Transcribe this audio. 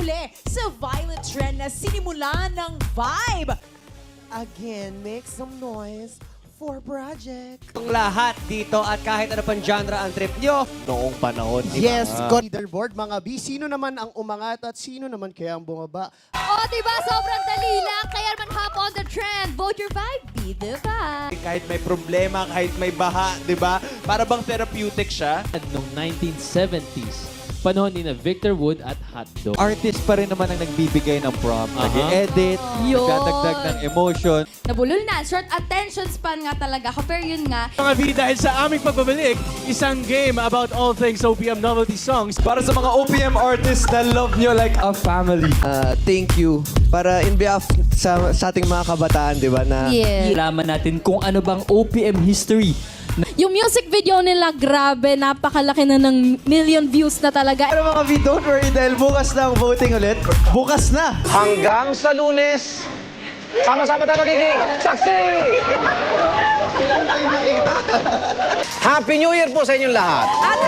huli sa violent trend na sinimulan ng Vibe. Again, make some noise for Project. Ang lahat dito at kahit ano pang genre ang trip nyo noong panahon. Di ba? Yes, leaderboard, mga B. Sino naman ang umangat at sino naman kaya ang bumaba? O, diba? Sobrang dali lang. Kaya naman hop on the trend. Vote your vibe. Be the vibe. Kahit may problema, kahit may baha, di ba? Para bang therapeutic siya. Noong 1970s, panahon ni na Victor Wood at Hotdog. Artist pa rin naman ang nagbibigay ng prompt. Nag-edit, Yun. nagdadagdag ng emotion. Nabulol na. Short attention span nga talaga. Pero yun nga, Mga V, dahil sa aming pagbabalik, isang game about all things OPM novelty songs. Para sa mga OPM artists na love nyo like a family. Thank you. Para in behalf sa ating mga kabataan, di ba, na yeah. Alaman natin kung ano bang OPM history. Yung music video nila, grabe, napakalaki na ng million views na talaga. Pero mga V, don't worry dahil bukas na ang voting ulit. Bukas na! hanggang sa Lunes, sama-sama tayo magiging saksi! Happy New Year po sa inyong lahat! At